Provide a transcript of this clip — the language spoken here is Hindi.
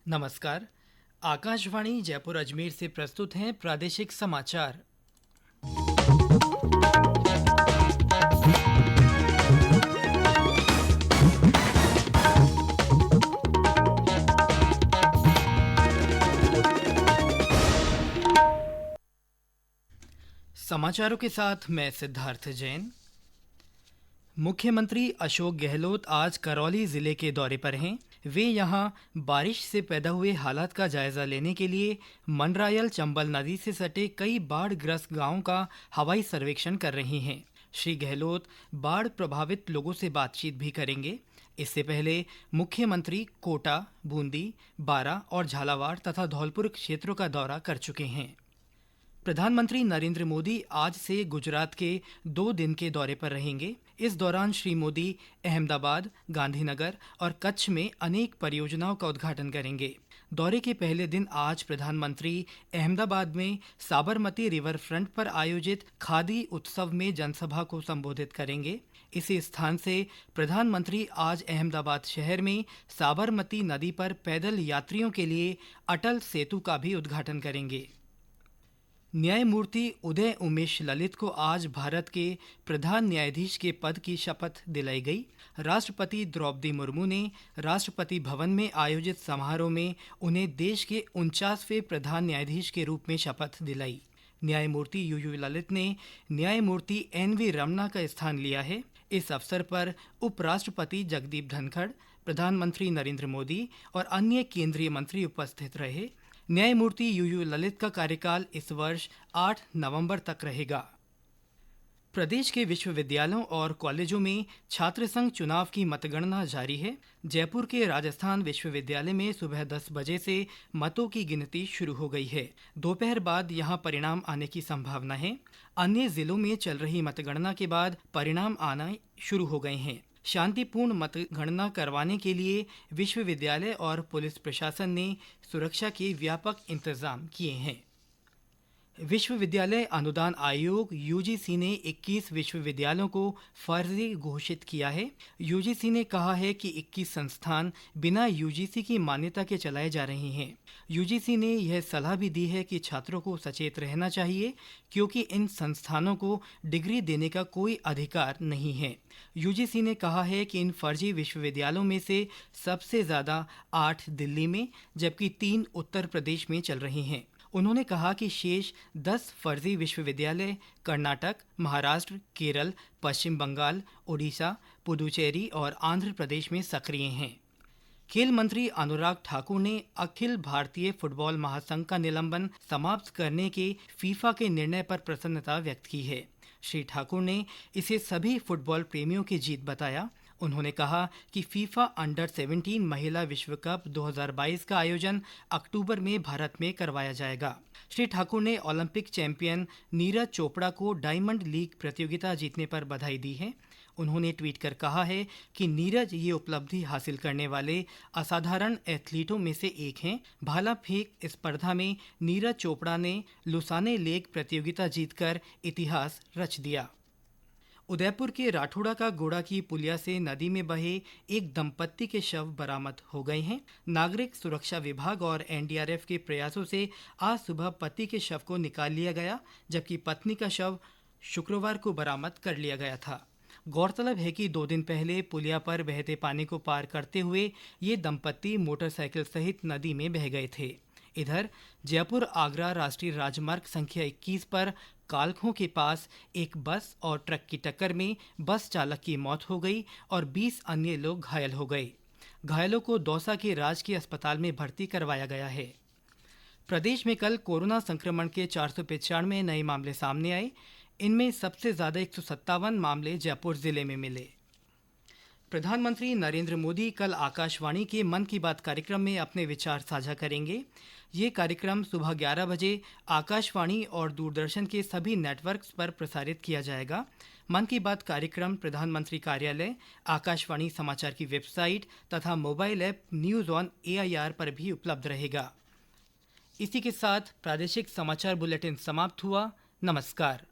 नमस्कार। आकाशवाणी जयपुर अजमेर से प्रस्तुत हैं प्रादेशिक समाचार। समाचारों के साथ मैं सिद्धार्थ जैन। मुख्यमंत्री अशोक गहलोत आज करौली जिले के दौरे पर हैं। वे यहां बारिश से पैदा हुए हालात का जायजा लेने के लिए मंडरायल चंबल नदी से सटे कई बाढ़ग्रस्त गांवों का हवाई सर्वेक्षण कर रहे हैं। श्री गहलोत बाढ़ प्रभावित लोगों से बातचीत भी करेंगे। इससे पहले मुख्यमंत्री कोटा, बूंदी, बारा और झालावाड़ तथा धौलपुर क्षेत्रों का दौरा कर चुके हैं। प्रधानमंत्री नरेंद्र मोदी आज से गुजरात के 2 दिन के दौरे पर रहेंगे। इस दौरान श्री मोदी अहमदाबाद, गांधीनगर और कच्छ में अनेक परियोजनाओं का उद्घाटन करेंगे। दौरे के पहले दिन आज प्रधानमंत्री अहमदाबाद में साबरमती रिवर फ्रंट पर आयोजित खादी उत्सव में जनसभा को संबोधित करेंगे। इसी स्थान से प्रधानमंत्री आज अहमदाबाद शहर में साबरमती नदी पर पैदल यात्रियों के लिए अटल सेतु का भी उद्घाटन करेंगे। न्यायमूर्ति उदय उमेश ललित को आज भारत के प्रधान न्यायाधीश के पद की शपथ दिलाई गई। राष्ट्रपति द्रौपदी मुर्मू ने राष्ट्रपति भवन में आयोजित समारोह में उन्हें देश के 49वें प्रधान न्यायाधीश के रूप में शपथ दिलाई। न्यायमूर्ति यूयू ललित ने न्यायमूर्ति एन.वी. रमना का स्थान लिया है। इस अवसर पर उपराष्ट्रपति जगदीप धनखड़, प्रधानमंत्री नरेंद्र मोदी और अन्य केंद्रीय मंत्री उपस्थित रहे। न्यायमूर्ति यूयू ललित का कार्यकाल इस वर्ष 8 नवंबर तक रहेगा। प्रदेश के विश्वविद्यालयों और कॉलेजों में छात्र संघ चुनाव की मतगणना जारी है। जयपुर के राजस्थान विश्वविद्यालय में सुबह 10 बजे से मतों की गिनती शुरू हो गई है। दोपहर बाद यहां परिणाम आने की संभावना है। अन्य जिलों में चल रही मतगणना के बाद परिणाम आना शुरू हो गए हैं। शांतिपूर्ण मतगणना करवाने के लिए विश्वविद्यालय और पुलिस प्रशासन ने सुरक्षा के व्यापक इंतजाम किए हैं। विश्वविद्यालय अनुदान आयोग यूजीसी ने 21 विश्वविद्यालयों को फर्जी घोषित किया है। यूजीसी ने कहा है कि 21 संस्थान बिना यूजीसी की मान्यता के चलाए जा रहे हैं। यूजीसी ने यह सलाह भी दी है कि छात्रों को सचेत रहना चाहिए क्योंकि इन संस्थानों को डिग्री देने का कोई अधिकार नहीं है। यूजीसी ने कहा है कि इन फर्जी विश्वविद्यालयों में से सबसे ज़्यादा 8 दिल्ली में जबकि 3 उत्तर प्रदेश में चल रहे हैं। उन्होंने कहा कि शेष 10 फर्जी विश्वविद्यालय कर्नाटक, महाराष्ट्र, केरल, पश्चिम बंगाल, उड़ीसा, पुदुचेरी और आंध्र प्रदेश में सक्रिय हैं। खेल मंत्री अनुराग ठाकुर ने अखिल भारतीय फुटबॉल महासंघ का निलंबन समाप्त करने के फीफा के निर्णय पर प्रसन्नता व्यक्त की है। श्री ठाकुर ने इसे सभी फुटबॉल प्रेमियों की जीत बताया। उन्होंने कहा कि फीफा अंडर 17 महिला विश्व कप 2022 का आयोजन अक्टूबर में भारत में करवाया जाएगा। श्री ठाकुर ने ओलंपिक चैंपियन नीरज चोपड़ा को डायमंड लीग प्रतियोगिता जीतने पर बधाई दी है। उन्होंने ट्वीट कर कहा है कि नीरज ये उपलब्धि हासिल करने वाले असाधारण एथलीटों में से एक हैं। भाला फेंक स्पर्धा में नीरज चोपड़ा ने लुसाने लेग प्रतियोगिता जीतकर इतिहास रच दिया। उदयपुर के राठौड़ा का गोड़ा की पुलिया से नदी में बहे एक दंपत्ति के शव बरामद हो गए हैं। नागरिक सुरक्षा विभाग और एनडीआरएफ के प्रयासों से आज सुबह पति के शव को निकाल लिया गया, जबकि पत्नी का शव शुक्रवार को बरामद कर लिया गया था। गौरतलब है कि 2 दिन पहले पुलिया पर बहते पानी को पार करते हुए ये दंपत्ति मोटरसाइकिल सहित नदी में बह गए थे। इधर जयपुर आगरा राष्ट्रीय राजमार्ग संख्या 21 पर कालखों के पास एक बस और ट्रक की टक्कर में बस चालक की मौत हो गई और 20 अन्य लोग घायल हो गए। घायलों को दौसा के राजकीय अस्पताल में भर्ती करवाया गया है। प्रदेश में कल कोरोना संक्रमण के 495 नए मामले सामने आए। इनमें सबसे ज़्यादा 157 मामले जयपुर जिले में मिले। प्रधानमंत्री नरेंद्र मोदी कल आकाशवाणी के मन की बात कार्यक्रम में अपने विचार साझा करेंगे। ये कार्यक्रम सुबह 11 बजे आकाशवाणी और दूरदर्शन के सभी नेटवर्क्स पर प्रसारित किया जाएगा। मन की बात कार्यक्रम प्रधानमंत्री कार्यालय, आकाशवाणी समाचार की वेबसाइट तथा mobile app news on AIR पर भी उपलब्ध रहेगा। इसी के साथ प्रादेशिक समाचार बुलेटिन समाप्त हुआ। नमस्कार।